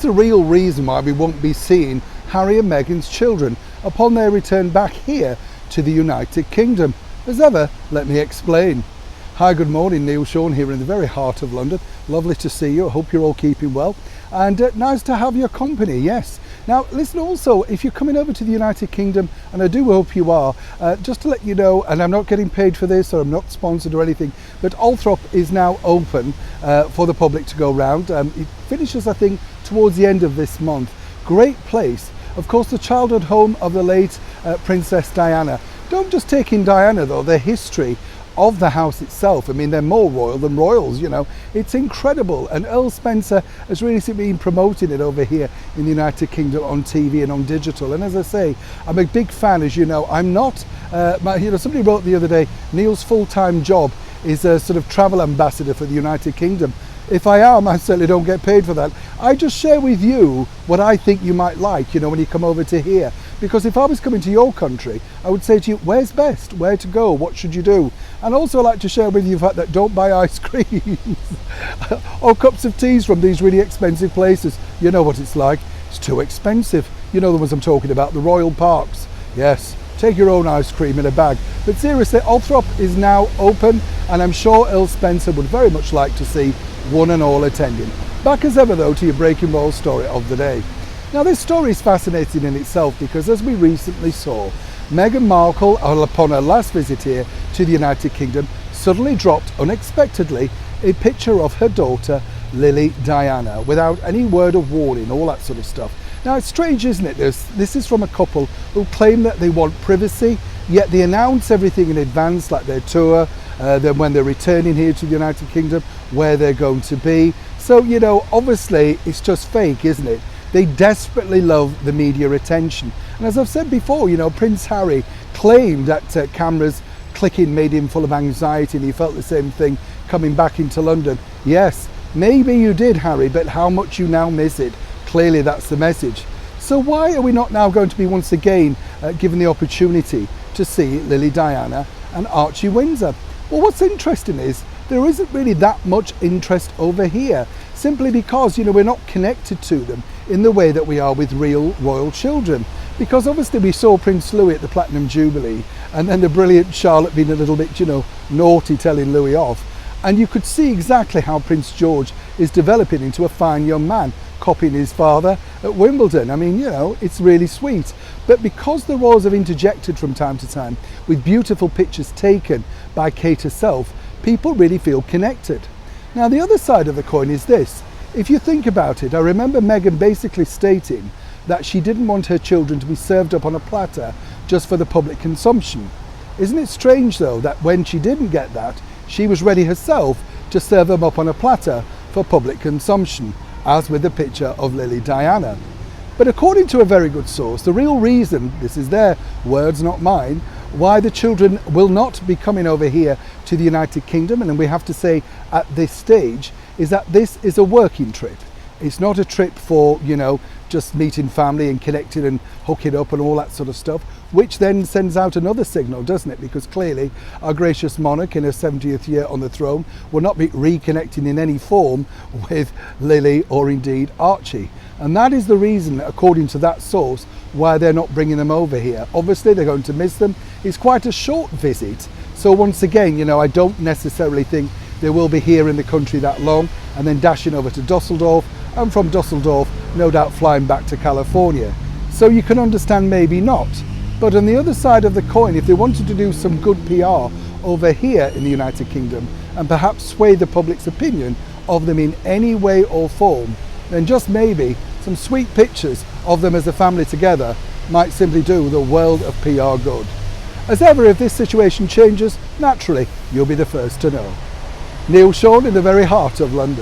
the real reason why we won't be seeing Harry and Meghan's children upon their return back here to the United Kingdom? As ever, let me explain. Hi, good morning, Neil Sean here in the very heart of London. Lovely to see you. I hope you're all keeping well. And nice to have your company, yes. Now, listen also, if you're coming over to the United Kingdom, and I do hope you are, just to let you know, and I'm not getting paid for this, or I'm not sponsored or anything, but Althrop is now open for the public to go round. It finishes, I think, towards the end of this month. Great place. Of course, the childhood home of the late Princess Diana. Don't just take in Diana, though, the history of the house itself. I mean, they're more royal than royals, you know. It's incredible, and Earl Spencer has really been promoting it over here in the United Kingdom on TV and on digital. And as I say, I'm a big fan, as you know. I'm not, somebody wrote the other day, Neil's full-time job is a sort of travel ambassador for the United Kingdom. If I am, I certainly don't get paid for that. I just share with you what I think you might like, you know, when you come over to here. Because if I was coming to your country, I would say to you, where's best? Where to go? What should you do? And also I like to share with you the fact that don't buy ice cream or cups of teas from these really expensive places. You know what it's like. It's too expensive. You know the ones I'm talking about, the royal parks. Yes, take your own ice cream in a bag. But seriously, Althrop is now open, and I'm sure Earl Spencer would very much like to see one and all attending. Back as ever though to your breaking roll story of the day. Now this story is fascinating in itself because, as we recently saw, Meghan Markle, upon her last visit here to the United Kingdom, suddenly dropped unexpectedly a picture of her daughter Lily Diana without any word of warning, all that sort of stuff. Now it's strange, isn't it? This is from a couple who claim that they want privacy, yet they announce everything in advance, like their tour, then when they're returning here to the United Kingdom, where they're going to be. So, you know, obviously it's just fake, isn't it? They desperately love the media attention. And as I've said before, you know, Prince Harry claimed that cameras clicking made him full of anxiety, and he felt the same thing coming back into London. Yes, maybe you did, Harry, but how much you now miss it. Clearly that's the message. So why are we not now going to be once again given the opportunity to see Lily Diana and Archie Windsor? Well, what's interesting is there isn't really that much interest over here, simply because, you know, we're not connected to them in the way that we are with real royal children. Because obviously we saw Prince Louis at the Platinum Jubilee, and then the brilliant Charlotte being a little bit, you know, naughty, telling Louis off. And you could see exactly how Prince George is developing into a fine young man, copying his father at Wimbledon. I mean, you know, it's really sweet. But because the royals have interjected from time to time with beautiful pictures taken by Kate herself, people really feel connected. Now, the other side of the coin is this. If you think about it, I remember Meghan basically stating that she didn't want her children to be served up on a platter just for the public consumption. Isn't it strange, though, that when she didn't get that, she was ready herself to serve them up on a platter for public consumption, as with the picture of Lily Diana. But according to a very good source, the real reason, this is their words, not mine, why the children will not be coming over here to the United Kingdom, and we have to say at this stage, is that this is a working trip. It's not a trip for, you know, just meeting family and connecting and hooking up and all that sort of stuff, which then sends out another signal, doesn't it? Because clearly our gracious monarch in her 70th year on the throne will not be reconnecting in any form with Lily or indeed Archie. And that is the reason, according to that source, why they're not bringing them over here. Obviously they're going to miss them. It's quite a short visit. So once again, you know, I don't necessarily think they will be here in the country that long, and then dashing over to Dusseldorf, and from Dusseldorf no doubt flying back to California. So you can understand maybe not. But on the other side of the coin, if they wanted to do some good PR over here in the United Kingdom and perhaps sway the public's opinion of them in any way or form, then just maybe some sweet pictures of them as a family together might simply do the world of PR good. As ever, if this situation changes, naturally you'll be the first to know. Neil Sean in the very heart of London.